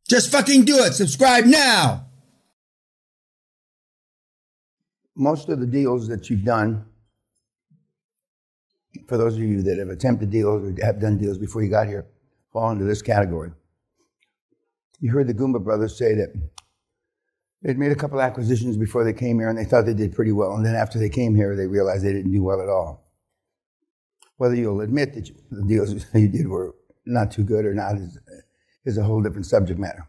Just fucking do it. Subscribe now. Most of the deals that you've done, for those of you that have attempted deals or have done deals before you got here, fall into this category. You heard the Goomba brothers say that they'd made a couple acquisitions before they came here and they thought they did pretty well. And then after they came here, they realized they didn't do well at all. Whether you'll admit that the deals you did were not too good or not is a whole different subject matter.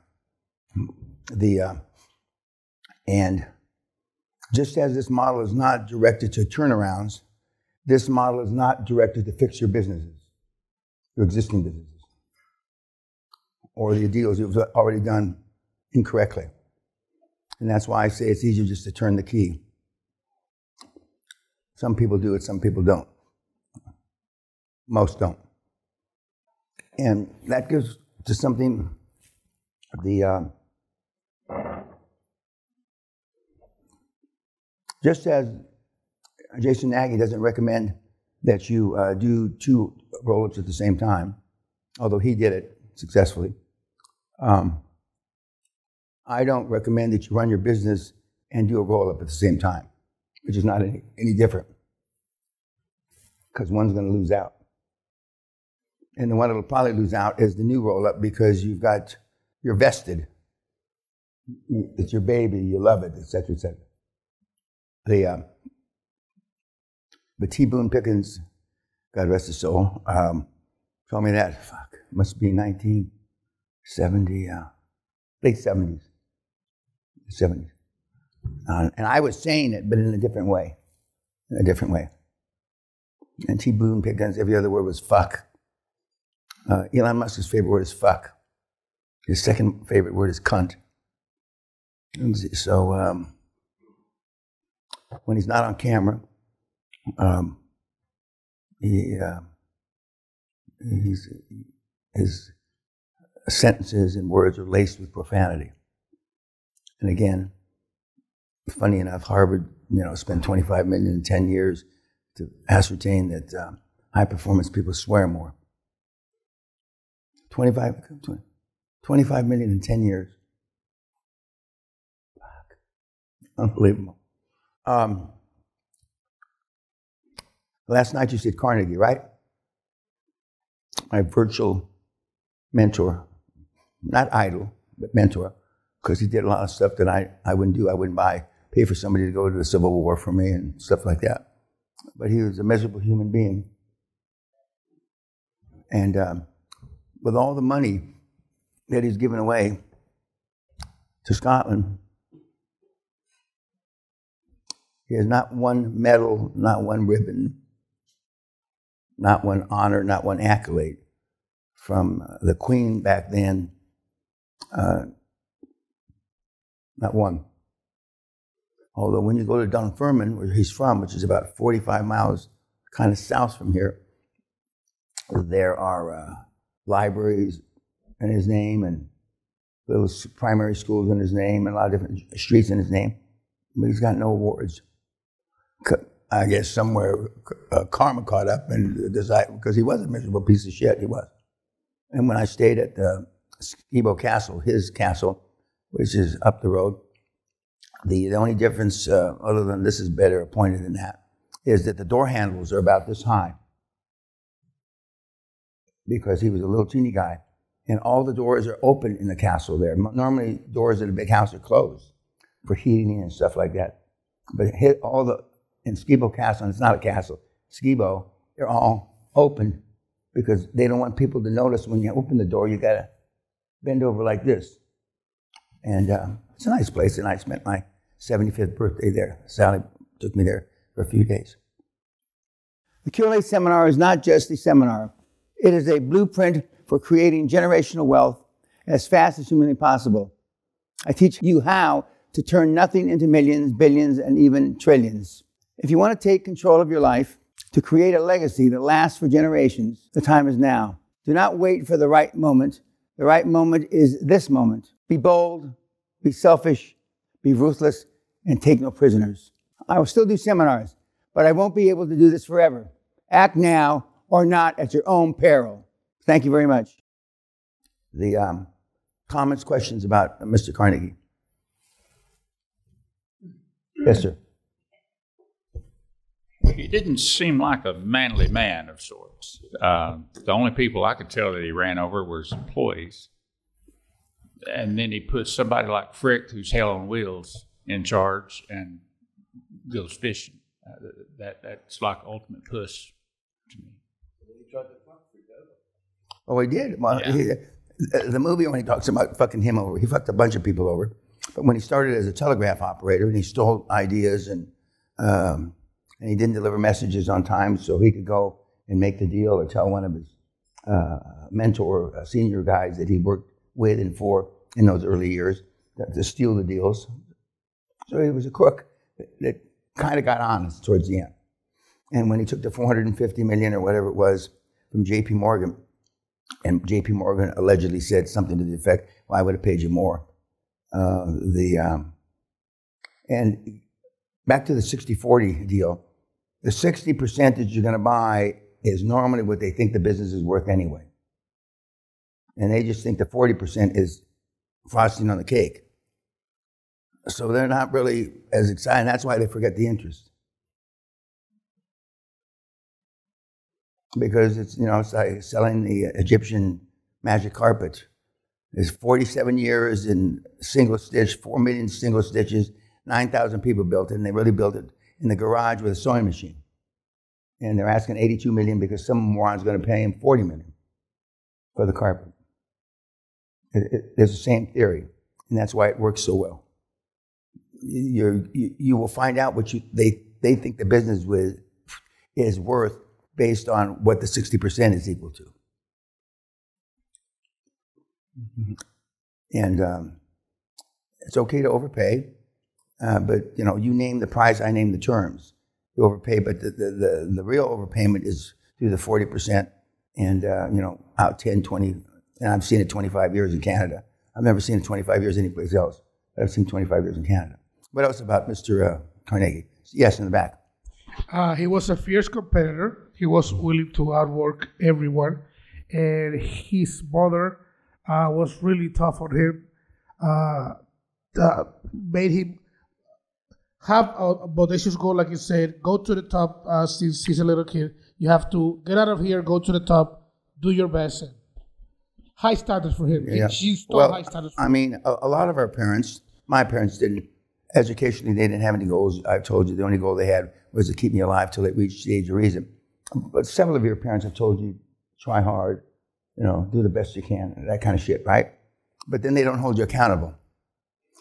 And just as this model is not directed to turnarounds, this model is not directed to fix your businesses, your existing businesses, or the deals you've already done incorrectly. And that's why I say it's easier just to turn the key. Some people do it, some people don't. Most don't. And that gives to something just as Jason Nagy doesn't recommend that you do 2 roll-ups at the same time, although he did it successfully. I don't recommend that you run your business and do a roll-up at the same time, which is not any different, because one's going to lose out. And the one that'll probably lose out is the new roll-up, because you're vested. It's your baby, you love it, et cetera, et cetera. But T. Boone Pickens, God rest his soul, told me that, must be 1970, late 70s. And I was saying it, but in a different way. And T. Boone Pickens, every other word was fuck. Elon Musk's favorite word is fuck. His second favorite word is cunt. And so when he's not on camera, his sentences and words are laced with profanity. And again, funny enough, Harvard, spent $25 million in 10 years to ascertain that high-performance people swear more. 25 million in 10 years. Fuck. Unbelievable. Last night you said Carnegie, right? My virtual mentor, not idol, but mentor, because he did a lot of stuff that I wouldn't do. I wouldn't pay for somebody to go to the Civil War for me and stuff like that. But he was a miserable human being. And with all the money that he's given away to Scotland, he has not one medal, not one ribbon, not one honor, not one accolade from the Queen back then. Not one. Although when you go to Dunfermline, where he's from, which is about 45 miles kind of south from here, there are libraries in his name and little primary schools in his name and a lot of different streets in his name. But he's got no awards. I guess somewhere karma caught up and decided, because he was a miserable piece of shit, he was. And when I stayed at the Skibo Castle, his castle, which is up the road, the only difference, other than this is better appointed than that, is that the door handles are about this high, because he was a little teeny guy. And all the doors are open in the castle there. Normally, doors in a big house are closed for heating and stuff like that. But in Skibo Castle, and it's not a castle, Skibo, they're all open because they don't want people to notice when you open the door, you got to bend over like this. And it's a nice place, and I spent my 75th birthday there. Sally took me there for a few days. The QLA seminar is not just a seminar. It is a blueprint for creating generational wealth as fast as humanly possible. I teach you how to turn nothing into millions, billions, and even trillions. If you want to take control of your life, to create a legacy that lasts for generations, the time is now. Do not wait for the right moment. The right moment is this moment. Be bold, be selfish, be ruthless, and take no prisoners. I will still do seminars, but I won't be able to do this forever. Act now or not at your own peril. Thank you very much. The comments, questions about Mr. Carnegie? Yes, sir. He didn't seem like a manly man of sorts. The only people I could tell that he ran over was employees. And then he put somebody like Frick, who's hell on wheels, in charge and goes fishing. That's like ultimate puss to me. Oh, he did? Well, Yeah. The movie only talks about fucking him over. He fucked a bunch of people over. But when he started as a telegraph operator and he stole ideas and he didn't deliver messages on time so he could go and make the deal or tell one of his mentor, senior guys that he worked with and for in those early years to steal the deals. So he was a crook that kind of got honest towards the end. And when he took the $450 million or whatever it was from J.P. Morgan, and J.P. Morgan allegedly said something to the effect, well, I would have paid you more. And back to the 60-40 deal, the 60% that you're going to buy is normally what they think the business is worth anyway. And they just think the 40% is frosting on the cake. So they're not really as excited. That's why they forget the interest. Because it's like selling the Egyptian magic carpet. There's 47 years in single stitch, 4 million single stitches, 9,000 people built it, and they really built it in the garage with a sewing machine. And they're asking $82 million because some moron's going to pay him $40 million for the carpet. There's the same theory, and that's why it works so well. You will find out what they think the business is worth based on what the 60% is equal to. And it's okay to overpay, but you name the price, I name the terms. You overpay, but the real overpayment is through the 40%, and out 10, 20. And I've seen it 25 years in Canada. I've never seen it 25 years anyplace else. I've seen 25 years in Canada. What else about Mr. Carnegie? Yes, in the back. He was a fierce competitor. He was willing to outwork everyone. And his mother was really tough on him. Made him have a audacious goal, like you said, go to the top since he's a little kid. You have to get out of here, go to the top, do your best. And high standards for him. Yeah. She stole high standards for him. I mean, a lot of our parents, my parents didn't, educationally, they didn't have any goals. I've told you the only goal they had was to keep me alive till they reached the age of reason. But several of your parents have told you, try hard, do the best you can, that kind of shit, right? But then they don't hold you accountable.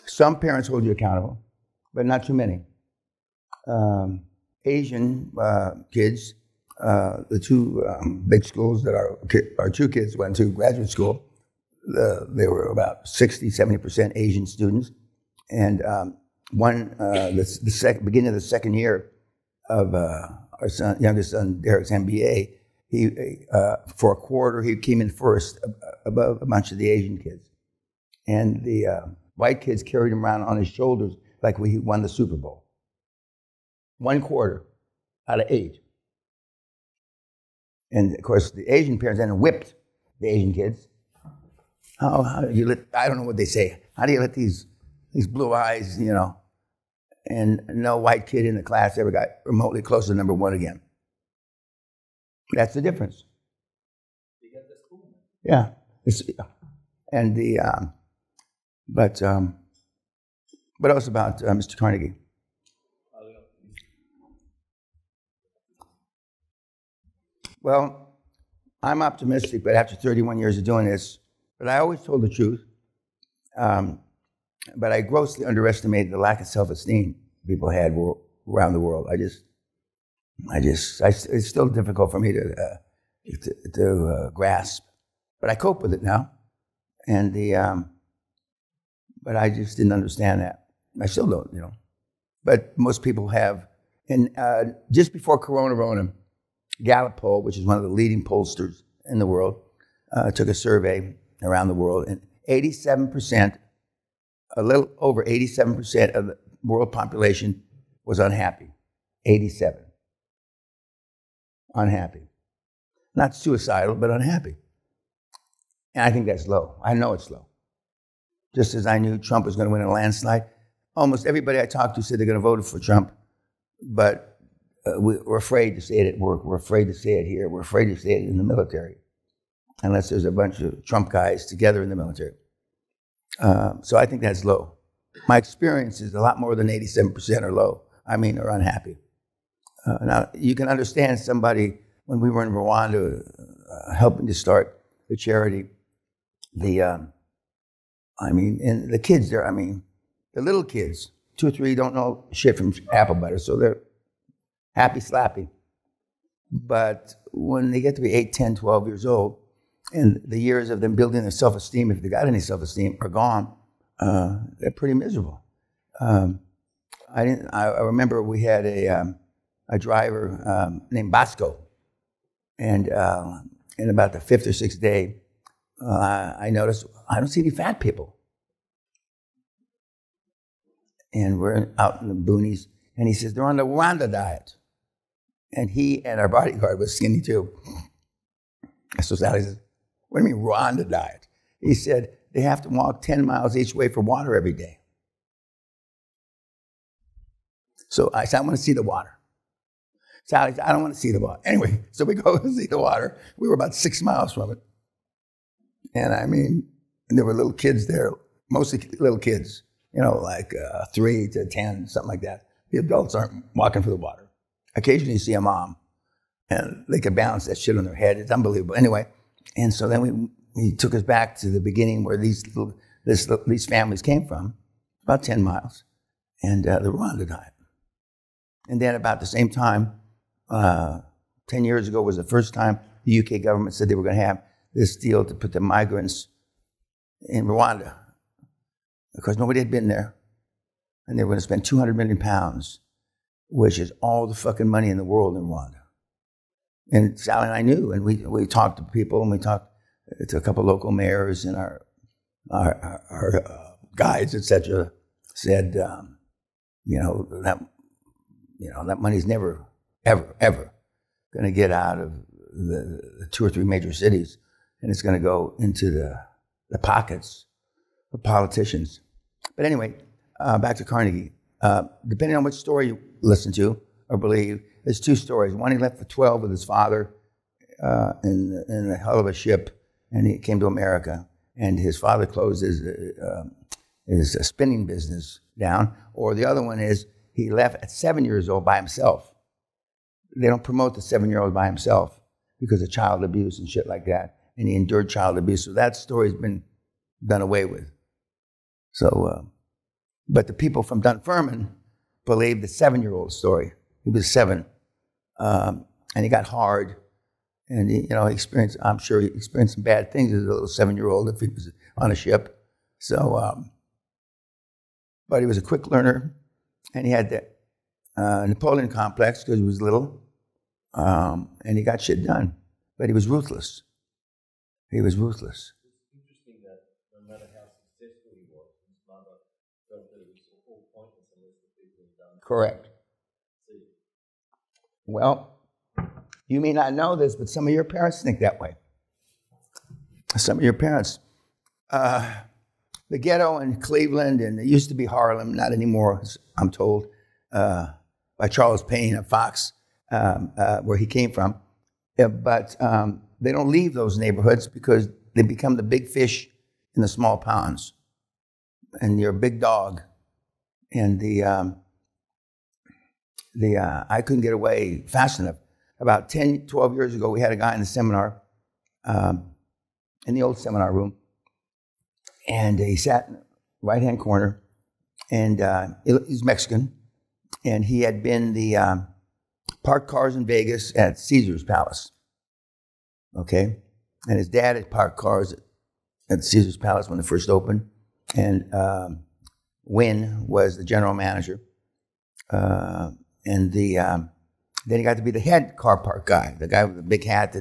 Some parents hold you accountable, but not too many. Asian kids, the two big schools that our two kids went to, graduate school, they were about 60, 70% Asian students. And beginning of the second year of our youngest son, Derek's MBA, he for a quarter, he came in first above a bunch of the Asian kids. And the white kids carried him around on his shoulders like he won the Super Bowl. 1 quarter out of 8. And of course, the Asian parents then whipped the Asian kids. How do you let, I don't know what they say. How do you let these blue eyes, and no white kid in the class ever got remotely close to number 1 again? That's the difference. You get the school. Yeah. And but what else about Mr. Carnegie? Well, I'm optimistic, but after 31 years of doing this, but I always told the truth. But I grossly underestimated the lack of self-esteem people had around the world. It's still difficult for me to grasp, but I cope with it now. And but I just didn't understand that. I still don't, But most people have. And just before Corona, Gallup poll, which is one of the leading pollsters in the world, took a survey around the world, and 87%, a little over 87% of the world population was unhappy. 87. Unhappy. Not suicidal, but unhappy. And I think that's low. I know it's low. just as I knew Trump was going to win a landslide. Almost everybody I talked to said they're going to vote for Trump, but we're afraid to say it at work. We're afraid to say it here. We're afraid to say it in the military, unless there's a bunch of Trump guys together in the military. So I think that's low. My experience is a lot more than 87% are low. I mean, are unhappy. Now, you can understand somebody, when we were in Rwanda helping to start the charity, and the kids there, the little kids, 2 or 3 don't know shit from apple butter, so they're happy slappy. But when they get to be 8, 10, 12 years old, and the years of them building their self-esteem, if they got any self-esteem, are gone, they're pretty miserable. I remember we had a driver named Bosco, and in about the 5th or 6th day, I noticed I don't see any fat people. And we're out in the boonies, and he says, they're on the Rwanda diet. And he and our bodyguard was skinny too. So Sally says, what do you mean Rwanda diet? He said, they have to walk 10 miles each way for water every day. So I said, I want to see the water. Sally said, I don't want to see the water. Anyway, so we go and see the water. We were about 6 miles from it. And there were little kids there, mostly little kids, like 3 to 10, something like that. The adults aren't walking for the water. Occasionally you see a mom, and they could balance that shit on their head. It's unbelievable. Anyway, and so then he took us back to the beginning where these families came from, about 10 miles, and the Rwanda diet. And then about the same time, 10 years ago was the first time the UK government said they were going to have this deal to put the migrants in Rwanda, because nobody had been there, and they were going to spend 200 million pounds, which is all the fucking money in the world in Rwanda. And Sally and I knew, and we talked to people, and we talked to a couple of local mayors, and our guides, etc., said, that money's never, ever, ever going to get out of the 2 or 3 major cities, and it's going to go into the pockets of politicians. But anyway, back to Carnegie. Depending on which story you listen to or believe, there's 2 stories. One, he left for 12 with his father in a hell of a ship, and he came to America, and his father closed his spinning business down. Or the other one is he left at 7 years old by himself. They don't promote the 7-year-old by himself because of child abuse and shit like that, and he endured child abuse. So that story's been done away with. So, but the people from Dunfermline believe the 7-year-old story. He was 7, and he got hard, and he experienced. I'm sure he experienced some bad things as a little 7-year-old if he was on a ship. So, but he was a quick learner, and he had the Napoleon complex because he was little, and he got shit done. But he was ruthless. He was ruthless. It's interesting that no matter how successful he was, his mother felt that it was all pointless unless the people had done it. Correct. Well, you may not know this, but some of your parents think that way. Some of your parents. The ghetto in Cleveland, and it used to be Harlem, not anymore, I'm told, by Charles Payne of Fox, where he came from. But they don't leave those neighborhoods because they become the big fish in the small ponds. And you're a big dog. And I couldn't get away fast enough. About 10, 12 years ago, we had a guy in the seminar, in the old seminar room, and he sat in the right-hand corner, and he's Mexican, and he had been the parked cars in Vegas at Caesar's Palace, okay? And his dad had parked cars at Caesar's Palace when it first opened, and Wynn was the general manager, and then he got to be the head car park guy, the guy with the big hat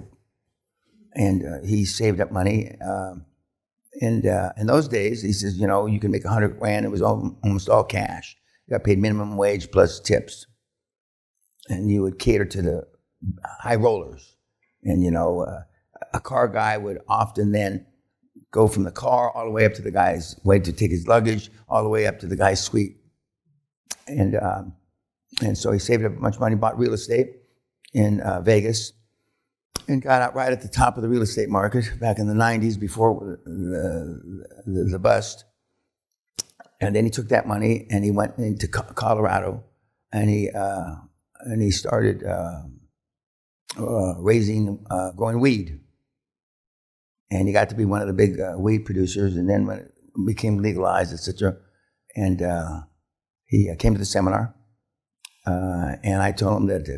and he saved up money. And in those days, he says, you can make $100,000. It was almost all cash. You got paid minimum wage plus tips. And you would cater to the high rollers. And, a car guy would often then go from the car all the way up to the guy's way to take his luggage, all the way up to the guy's suite. And so he saved up a bunch of money, bought real estate in Vegas, and got out right at the top of the real estate market back in the 90s before the bust. And then he took that money and he went into Colorado, and he started growing weed. And he got to be one of the big weed producers. And then when it became legalized, etc., and he came to the seminar, and I told him that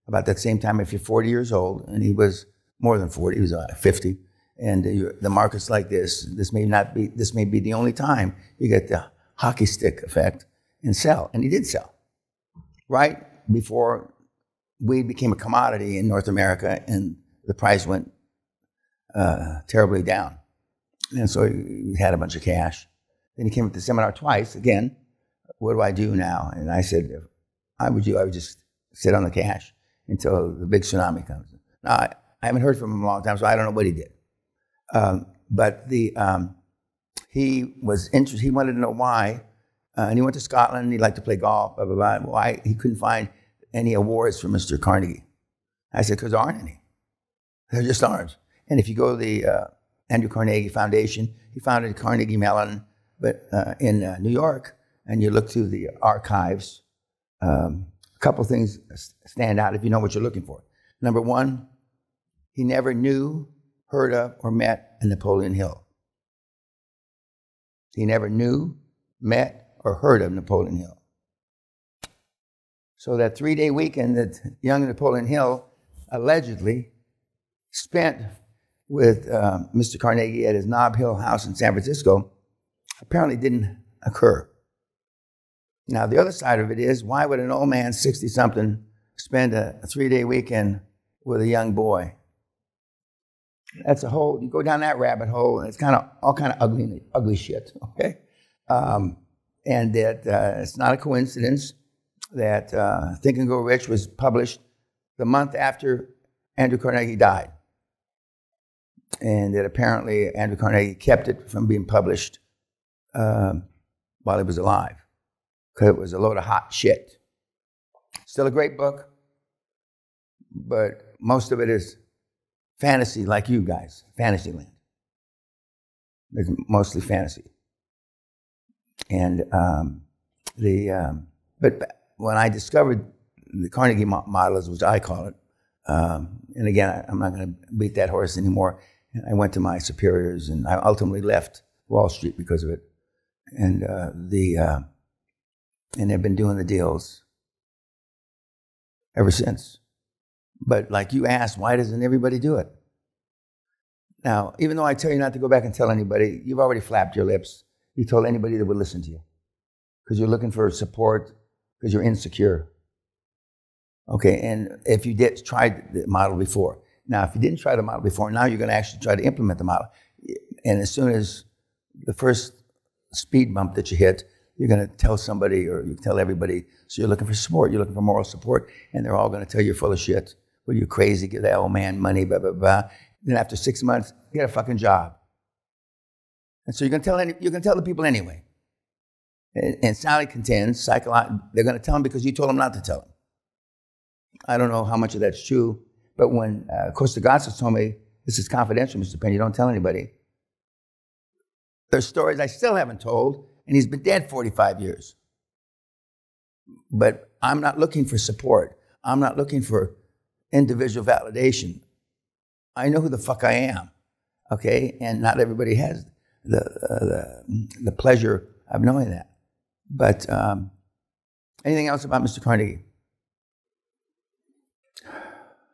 about that same time, if you're 40 years old, and he was more than 40, he was 50, and the market's like this may be the only time you get the hockey stick effect and sell. And he did sell right before weed became a commodity in North America, and the price went terribly down. And so he had a bunch of cash. Then he came to the seminar twice again. What do I do now? And I said, if I would just sit on the cash until the big tsunami comes. Now, I haven't heard from him in a long time, so I don't know what he did. But he was interested. He wanted to know why. And he went to Scotland. He liked to play golf, blah, blah, blah. Why he couldn't find any awards for Mr. Carnegie. I said, because there aren't any. There just aren't. And if you go to the Andrew Carnegie Foundation, he founded Carnegie Mellon, but in New York, and you look through the archives, a couple things stand out if you know what you're looking for. Number one, he never knew, heard of, or met a Napoleon Hill. He never knew, met, or heard of Napoleon Hill. So that 3-day weekend that young Napoleon Hill allegedly spent with Mr. Carnegie at his Nob Hill house in San Francisco apparently didn't occur. Now, the other side of it is, why would an old man, 60-something, spend a 3-day weekend with a young boy? That's a whole, you go down that rabbit hole, and it's all kind of ugly shit, okay? And that it's not a coincidence that Think and Grow Rich was published the month after Andrew Carnegie died. And that apparently Andrew Carnegie kept it from being published while he was alive, because it was a load of hot shit. Still a great book, but most of it is fantasy, like you guys, Fantasyland. It's mostly fantasy. And but when I discovered the Carnegie model, which I call it, and again, I'm not going to beat that horse anymore. I went to my superiors, and I ultimately left Wall Street because of it. And and they've been doing the deals ever since. But like you asked, why doesn't everybody do it? Now, even though I tell you not to go back and tell anybody, you've already flapped your lips. You told anybody that would listen to you because you're looking for support, because you're insecure. Okay, and if you did try the model before. Now, if you didn't try the model before, now you're going to actually try to implement the model. And as soon as the first speed bump that you hit, you're going to tell somebody, or you tell everybody, so you're looking for support, you're looking for moral support, and they're all going to tell you you're full of shit. Well, you're crazy, give that old man money, blah, blah, blah. Then after 6 months, get a fucking job. And so you're going to tell the people anyway. And Sally contends, they're going to tell them because you told them not to tell them. I don't know how much of that's true, but when Costa Gazas told me, this is confidential, Mr. Peña, don't tell anybody. There's stories I still haven't told, and he's been dead 45 years. But I'm not looking for support. I'm not looking for individual validation. I know who the fuck I am, okay? And not everybody has the pleasure of knowing that. But anything else about Mr. Carnegie?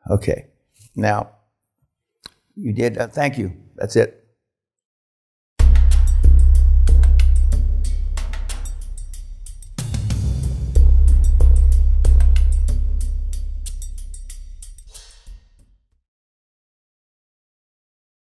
Okay. Now, you did, thank you. That's it.